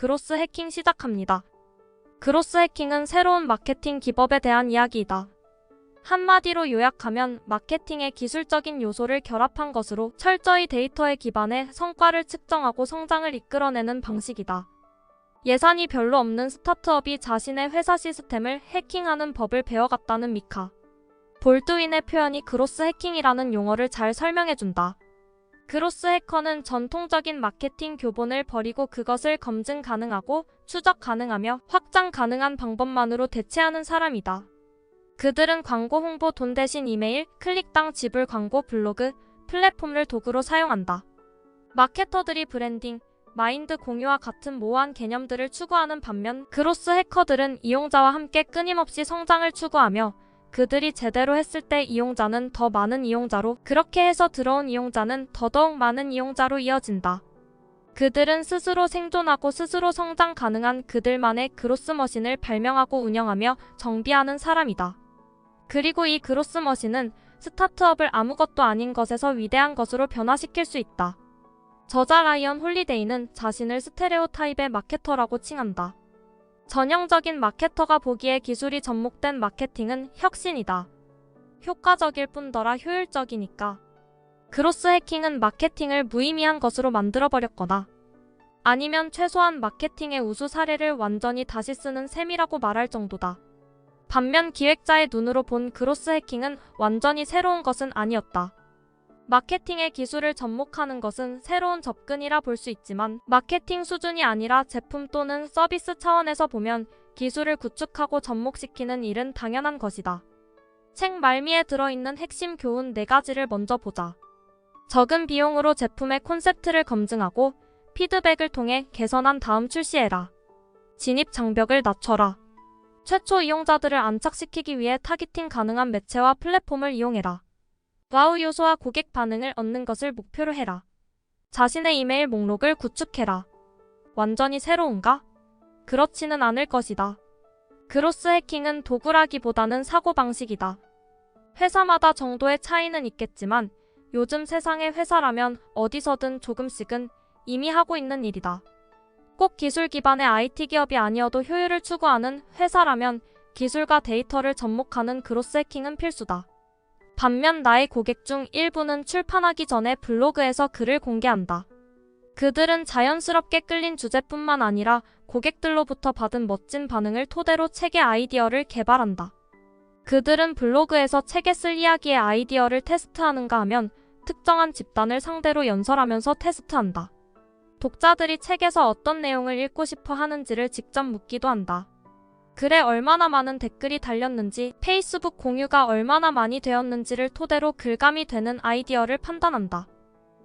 그로스 해킹 시작합니다. 그로스 해킹은 새로운 마케팅 기법에 대한 이야기이다. 한마디로 요약하면 마케팅의 기술적인 요소를 결합한 것으로 철저히 데이터에 기반해 성과를 측정하고 성장을 이끌어내는 방식이다. 예산이 별로 없는 스타트업이 자신의 회사 시스템을 해킹하는 법을 배워갔다는 미카 볼드윈의 표현이 그로스 해킹이라는 용어를 잘 설명해준다. 그로스 해커는 전통적인 마케팅 교본을 버리고 그것을 검증 가능하고 추적 가능하며 확장 가능한 방법만으로 대체하는 사람이다. 그들은 광고 홍보 돈 대신 이메일, 클릭당 지불 광고 블로그, 플랫폼을 도구로 사용한다. 마케터들이 브랜딩, 마인드 공유와 같은 모호한 개념들을 추구하는 반면 그로스 해커들은 이용자와 함께 끊임없이 성장을 추구하며 그들이 제대로 했을 때 이용자는 더 많은 이용자로 그렇게 해서 들어온 이용자는 더더욱 많은 이용자로 이어진다. 그들은 스스로 생존하고 스스로 성장 가능한 그들만의 그로스 머신을 발명하고 운영하며 정비하는 사람이다. 그리고 이 그로스 머신은 스타트업을 아무것도 아닌 것에서 위대한 것으로 변화시킬 수 있다. 저자 라이언 홀리데이는 자신을 스테레오타입의 마케터라고 칭한다. 전형적인 마케터가 보기에 기술이 접목된 마케팅은 혁신이다. 효과적일 뿐더러 효율적이니까. 그로스 해킹은 마케팅을 무의미한 것으로 만들어버렸거나 아니면 최소한 마케팅의 우수 사례를 완전히 다시 쓰는 셈이라고 말할 정도다. 반면 기획자의 눈으로 본 그로스 해킹은 완전히 새로운 것은 아니었다. 마케팅의 기술을 접목하는 것은 새로운 접근이라 볼 수 있지만 마케팅 수준이 아니라 제품 또는 서비스 차원에서 보면 기술을 구축하고 접목시키는 일은 당연한 것이다. 책 말미에 들어있는 핵심 교훈 4가지를 먼저 보자. 적은 비용으로 제품의 콘셉트를 검증하고 피드백을 통해 개선한 다음 출시해라. 진입 장벽을 낮춰라. 최초 이용자들을 안착시키기 위해 타깃팅 가능한 매체와 플랫폼을 이용해라. 와우 요소와 고객 반응을 얻는 것을 목표로 해라. 자신의 이메일 목록을 구축해라. 완전히 새로운가? 그렇지는 않을 것이다. 그로스 해킹은 도구라기보다는 사고방식이다. 회사마다 정도의 차이는 있겠지만 요즘 세상의 회사라면 어디서든 조금씩은 이미 하고 있는 일이다. 꼭 기술 기반의 IT 기업이 아니어도 효율을 추구하는 회사라면 기술과 데이터를 접목하는 그로스 해킹은 필수다. 반면 나의 고객 중 일부는 출판하기 전에 블로그에서 글을 공개한다. 그들은 자연스럽게 끌린 주제뿐만 아니라 고객들로부터 받은 멋진 반응을 토대로 책의 아이디어를 개발한다. 그들은 블로그에서 책에 쓸 이야기의 아이디어를 테스트하는가 하면 특정한 집단을 상대로 연설하면서 테스트한다. 독자들이 책에서 어떤 내용을 읽고 싶어 하는지를 직접 묻기도 한다. 글에 얼마나 많은 댓글이 달렸는지, 페이스북 공유가 얼마나 많이 되었는지를 토대로 글감이 되는 아이디어를 판단한다.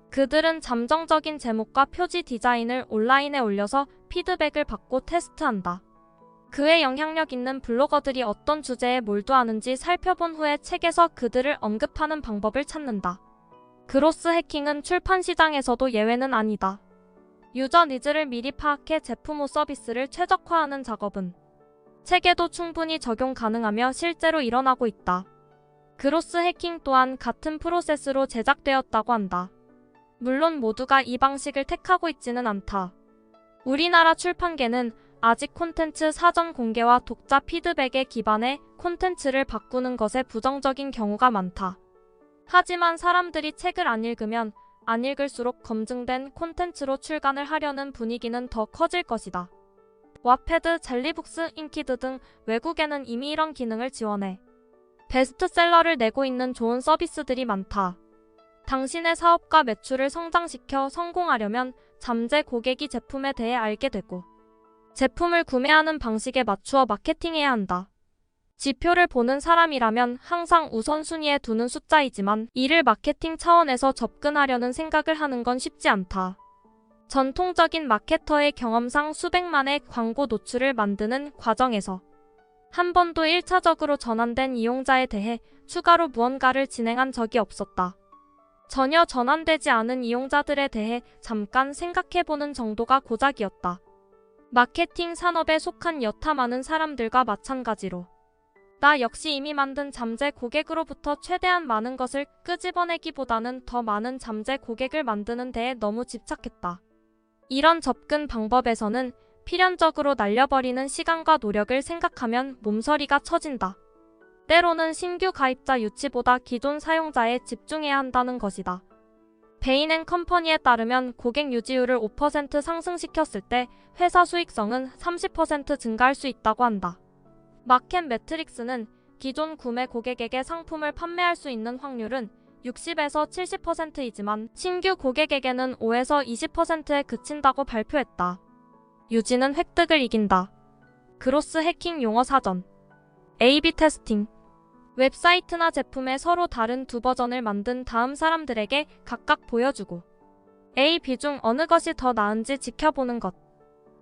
그들은 잠정적인 제목과 표지 디자인을 온라인에 올려서 피드백을 받고 테스트한다. 그의 영향력 있는 블로거들이 어떤 주제에 몰두하는지 살펴본 후에 책에서 그들을 언급하는 방법을 찾는다. 그로스 해킹은 출판 시장에서도 예외는 아니다. 유저 니즈를 미리 파악해 제품 후 서비스를 최적화하는 작업은 책에도 충분히 적용 가능하며 실제로 일어나고 있다. 그로스 해킹 또한 같은 프로세스로 제작되었다고 한다. 물론 모두가 이 방식을 택하고 있지는 않다. 우리나라 출판계는 아직 콘텐츠 사전 공개와 독자 피드백에 기반해 콘텐츠를 바꾸는 것에 부정적인 경우가 많다. 하지만 사람들이 책을 안 읽으면 안 읽을수록 검증된 콘텐츠로 출간을 하려는 분위기는 더 커질 것이다. 와패드, 젤리북스, 인키드 등 외국에는 이미 이런 기능을 지원해 베스트셀러를 내고 있는 좋은 서비스들이 많다. 당신의 사업과 매출을 성장시켜 성공하려면 잠재 고객이 제품에 대해 알게 되고 제품을 구매하는 방식에 맞추어 마케팅해야 한다. 지표를 보는 사람이라면 항상 우선순위에 두는 숫자이지만 이를 마케팅 차원에서 접근하려는 생각을 하는 건 쉽지 않다. 전통적인 마케터의 경험상 수백만의 광고 노출을 만드는 과정에서 한 번도 1차적으로 전환된 이용자에 대해 추가로 무언가를 진행한 적이 없었다. 전혀 전환되지 않은 이용자들에 대해 잠깐 생각해보는 정도가 고작이었다. 마케팅 산업에 속한 여타 많은 사람들과 마찬가지로 나 역시 이미 만든 잠재 고객으로부터 최대한 많은 것을 끄집어내기보다는 더 많은 잠재 고객을 만드는 데에 너무 집착했다. 이런 접근 방법에서는 필연적으로 날려버리는 시간과 노력을 생각하면 몸서리가 처진다. 때로는 신규 가입자 유치보다 기존 사용자에 집중해야 한다는 것이다. 베인 앤 컴퍼니에 따르면 고객 유지율을 5% 상승시켰을 때 회사 수익성은 30% 증가할 수 있다고 한다. 마켓 매트릭스는 기존 구매 고객에게 상품을 판매할 수 있는 확률은 60에서 70%이지만 신규 고객에게는 5에서 20%에 그친다고 발표했다. 유지는 획득을 이긴다. 그로스 해킹 용어 사전. A/B 테스팅. 웹사이트나 제품의 서로 다른 두 버전을 만든 다음 사람들에게 각각 보여주고 A, B 중 어느 것이 더 나은지 지켜보는 것.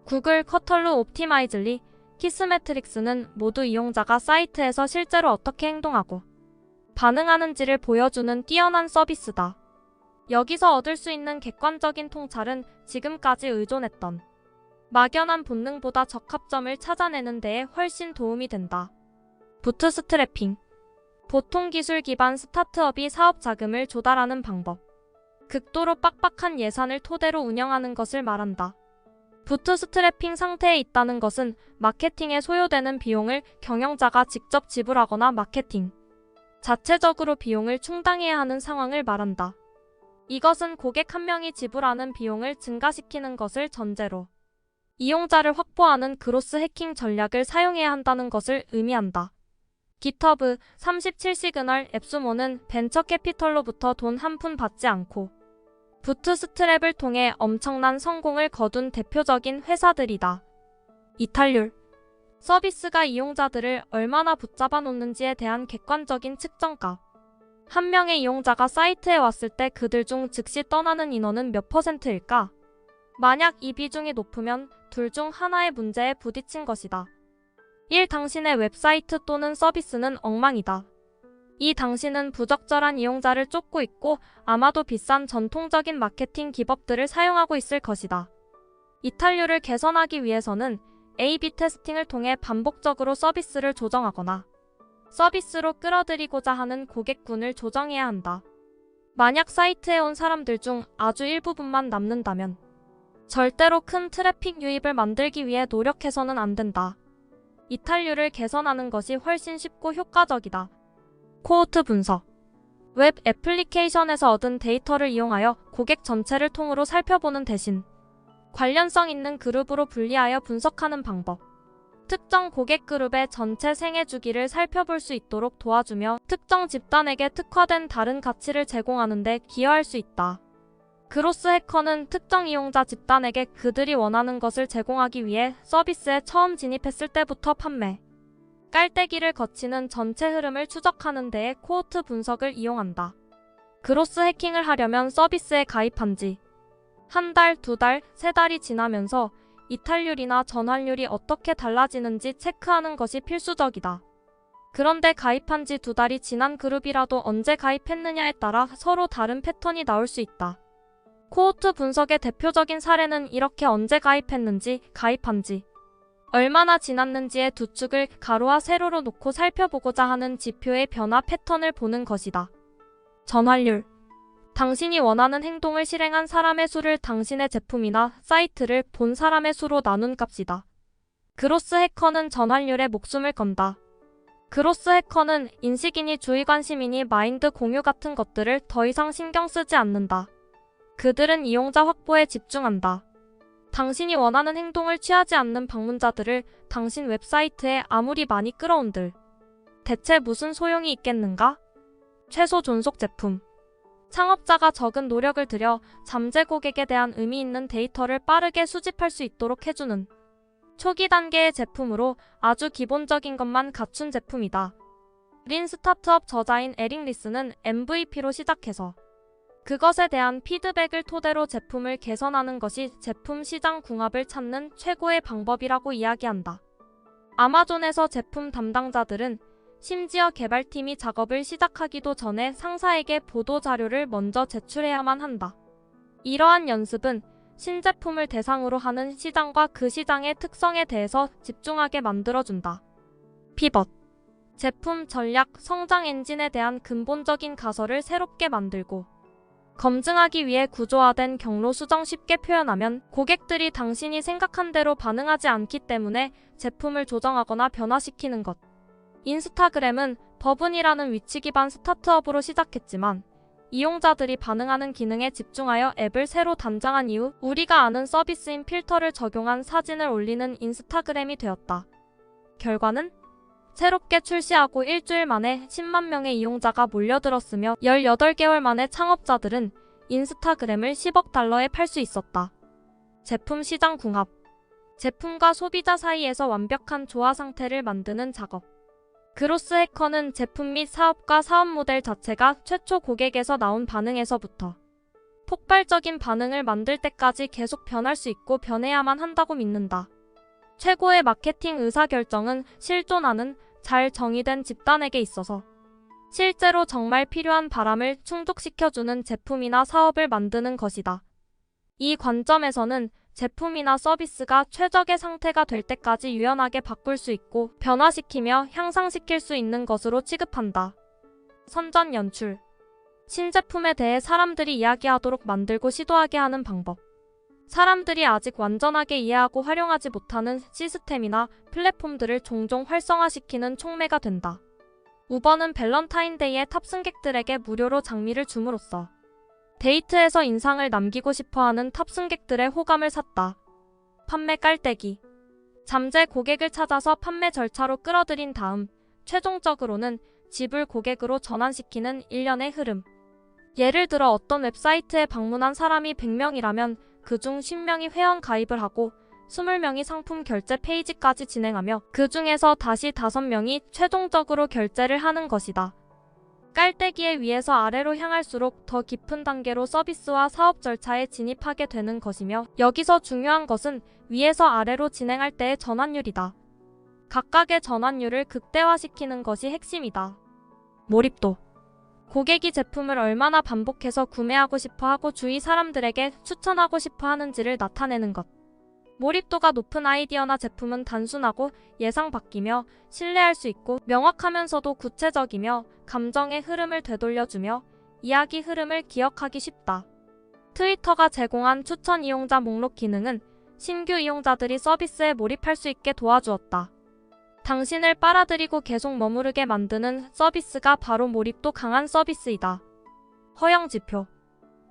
구글, 커털루, 옵티마이즐리, 키스매트릭스는 모두 이용자가 사이트에서 실제로 어떻게 행동하고 반응하는지를 보여주는 뛰어난 서비스다. 여기서 얻을 수 있는 객관적인 통찰은 지금까지 의존했던 막연한 본능보다 적합점을 찾아내는 데에 훨씬 도움이 된다. 부트스트래핑. 보통 기술 기반 스타트업이 사업 자금을 조달하는 방법. 극도로 빡빡한 예산을 토대로 운영하는 것을 말한다. 부트스트래핑 상태에 있다는 것은 마케팅에 소요되는 비용을 경영자가 직접 지불하거나 마케팅 자체적으로 비용을 충당해야 하는 상황을 말한다. 이것은 고객 한 명이 지불하는 비용을 증가시키는 것을 전제로 이용자를 확보하는 그로스 해킹 전략을 사용해야 한다는 것을 의미한다. 깃허브 37시그널 앱수모는 벤처 캐피털로부터 돈 한 푼 받지 않고 부트스트랩을 통해 엄청난 성공을 거둔 대표적인 회사들이다. 이탈률. 서비스가 이용자들을 얼마나 붙잡아 놓는지에 대한 객관적인 측정값. 한 명의 이용자가 사이트에 왔을 때 그들 중 즉시 떠나는 인원은 몇 %일까? 만약 이 비중이 높으면 둘 중 하나의 문제에 부딪힌 것이다. 1. 당신의 웹사이트 또는 서비스는 엉망이다. 2. 당신은 부적절한 이용자를 쫓고 있고 아마도 비싼 전통적인 마케팅 기법들을 사용하고 있을 것이다. 이탈률을 개선하기 위해서는 A/B 테스팅을 통해 반복적으로 서비스를 조정하거나 서비스로 끌어들이고자 하는 고객군을 조정해야 한다. 만약 사이트에 온 사람들 중 아주 일부분만 남는다면 절대로 큰 트래픽 유입을 만들기 위해 노력해서는 안 된다. 이탈률을 개선하는 것이 훨씬 쉽고 효과적이다. 코호트 분석. 웹 애플리케이션에서 얻은 데이터를 이용하여 고객 전체를 통으로 살펴보는 대신 관련성 있는 그룹으로 분리하여 분석하는 방법. 특정 고객 그룹의 전체 생애 주기를 살펴볼 수 있도록 도와주며 특정 집단에게 특화된 다른 가치를 제공하는 데 기여할 수 있다. 그로스 해커는 특정 이용자 집단에게 그들이 원하는 것을 제공하기 위해 서비스에 처음 진입했을 때부터 판매, 깔때기를 거치는 전체 흐름을 추적하는 데에 코호트 분석을 이용한다. 그로스 해킹을 하려면 서비스에 가입한 지 한 달, 두 달, 세 달이 지나면서 이탈률이나 전환율이 어떻게 달라지는지 체크하는 것이 필수적이다. 그런데 가입한 지 두 달이 지난 그룹이라도 언제 가입했느냐에 따라 서로 다른 패턴이 나올 수 있다. 코호트 분석의 대표적인 사례는 이렇게 언제 가입했는지, 가입한 지 얼마나 지났는지의 두 축을 가로와 세로로 놓고 살펴보고자 하는 지표의 변화 패턴을 보는 것이다. 전환율. 당신이 원하는 행동을 실행한 사람의 수를 당신의 제품이나 사이트를 본 사람의 수로 나눈 값이다. 그로스 해커는 전환율에 목숨을 건다. 그로스 해커는 인식이니 주의 관심이니 마인드 공유 같은 것들을 더 이상 신경 쓰지 않는다. 그들은 이용자 확보에 집중한다. 당신이 원하는 행동을 취하지 않는 방문자들을 당신 웹사이트에 아무리 많이 끌어온들 대체 무슨 소용이 있겠는가? 최소 존속 제품. 창업자가 적은 노력을 들여 잠재 고객에 대한 의미 있는 데이터를 빠르게 수집할 수 있도록 해주는 초기 단계의 제품으로 아주 기본적인 것만 갖춘 제품이다. 린 스타트업 저자인 에릭 리스는 MVP로 시작해서 그것에 대한 피드백을 토대로 제품을 개선하는 것이 제품 시장 궁합을 찾는 최고의 방법이라고 이야기한다. 아마존에서 제품 담당자들은 심지어 개발팀이 작업을 시작하기도 전에 상사에게 보도 자료를 먼저 제출해야만 한다. 이러한 연습은 신제품을 대상으로 하는 시장과 그 시장의 특성에 대해서 집중하게 만들어준다. 피벗. 제품 전략 성장 엔진에 대한 근본적인 가설을 새롭게 만들고 검증하기 위해 구조화된 경로 수정 쉽게 표현하면 고객들이 당신이 생각한 대로 반응하지 않기 때문에 제품을 조정하거나 변화시키는 것. 인스타그램은 버분이라는 위치 기반 스타트업으로 시작했지만 이용자들이 반응하는 기능에 집중하여 앱을 새로 단장한 이후 우리가 아는 서비스인 필터를 적용한 사진을 올리는 인스타그램이 되었다. 결과는 새롭게 출시하고 일주일 만에 10만 명의 이용자가 몰려들었으며 18개월 만에 창업자들은 인스타그램을 10억 달러에 팔 수 있었다. 제품 시장 궁합. 제품과 소비자 사이에서 완벽한 조화 상태를 만드는 작업. 그로스 해커는 제품 및 사업과 사업 모델 자체가 최초 고객에서 나온 반응에서부터 폭발적인 반응을 만들 때까지 계속 변할 수 있고 변해야만 한다고 믿는다. 최고의 마케팅 의사결정은 실존하는 잘 정의된 집단에게 있어서 실제로 정말 필요한 바람을 충족시켜주는 제품이나 사업을 만드는 것이다. 이 관점에서는 제품이나 서비스가 최적의 상태가 될 때까지 유연하게 바꿀 수 있고 변화시키며 향상시킬 수 있는 것으로 취급한다. 선전 연출. 신제품에 대해 사람들이 이야기하도록 만들고 시도하게 하는 방법. 사람들이 아직 완전하게 이해하고 활용하지 못하는 시스템이나 플랫폼들을 종종 활성화시키는 촉매가 된다. 우버는 밸런타인데이에 탑승객들에게 무료로 장미를 줌으로써 데이트에서 인상을 남기고 싶어하는 탑승객들의 호감을 샀다. 판매 깔때기. 잠재 고객을 찾아서 판매 절차로 끌어들인 다음 최종적으로는 지불 고객으로 전환시키는 일련의 흐름. 예를 들어 어떤 웹사이트에 방문한 사람이 100명이라면 그중 10명이 회원 가입을 하고 20명이 상품 결제 페이지까지 진행하며 그 중에서 다시 5명이 최종적으로 결제를 하는 것이다. 깔때기에 위에서 아래로 향할수록 더 깊은 단계로 서비스와 사업 절차에 진입하게 되는 것이며 여기서 중요한 것은 위에서 아래로 진행할 때의 전환율이다. 각각의 전환율을 극대화시키는 것이 핵심이다. 몰입도. 고객이 제품을 얼마나 반복해서 구매하고 싶어하고 주위 사람들에게 추천하고 싶어 하는지를 나타내는 것. 몰입도가 높은 아이디어나 제품은 단순하고 예상 바뀌며 신뢰할 수 있고 명확하면서도 구체적이며 감정의 흐름을 되돌려주며 이야기 흐름을 기억하기 쉽다. 트위터가 제공한 추천 이용자 목록 기능은 신규 이용자들이 서비스에 몰입할 수 있게 도와주었다. 당신을 빨아들이고 계속 머무르게 만드는 서비스가 바로 몰입도 강한 서비스이다. 허영 지표.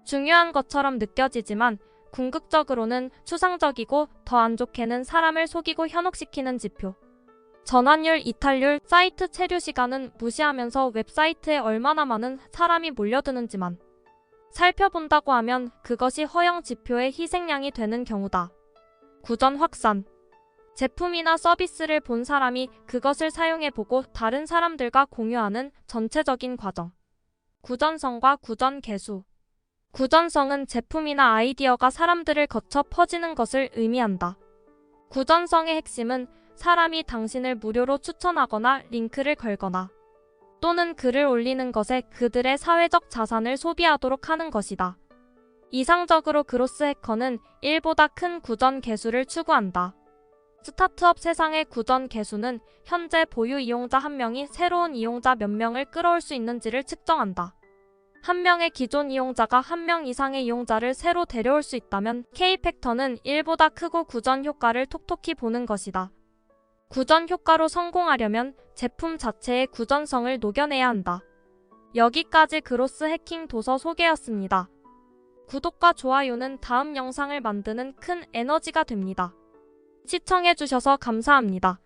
중요한 것처럼 느껴지지만 궁극적으로는 추상적이고 더 안 좋게는 사람을 속이고 현혹시키는 지표. 전환율, 이탈률, 사이트 체류 시간은 무시하면서 웹사이트에 얼마나 많은 사람이 몰려드는지만 살펴본다고 하면 그것이 허영 지표의 희생양이 되는 경우다. 구전 확산. 제품이나 서비스를 본 사람이 그것을 사용해보고 다른 사람들과 공유하는 전체적인 과정. 구전성과 구전 개수. 구전성은 제품이나 아이디어가 사람들을 거쳐 퍼지는 것을 의미한다. 구전성의 핵심은 사람이 당신을 무료로 추천하거나 링크를 걸거나 또는 글을 올리는 것에 그들의 사회적 자산을 소비하도록 하는 것이다. 이상적으로 그로스 해커는 1보다 큰 구전 개수를 추구한다. 스타트업 세상의 구전 개수는 현재 보유 이용자 1명이 새로운 이용자 몇 명을 끌어올 수 있는지를 측정한다. 한 명의 기존 이용자가 1명 이상의 이용자를 새로 데려올 수 있다면 K팩터는 1보다 크고 구전 효과를 톡톡히 보는 것이다. 구전 효과로 성공하려면 제품 자체의 구전성을 녹여내야 한다. 여기까지 그로스 해킹 도서 소개였습니다. 구독과 좋아요는 다음 영상을 만드는 큰 에너지가 됩니다. 시청해주셔서 감사합니다.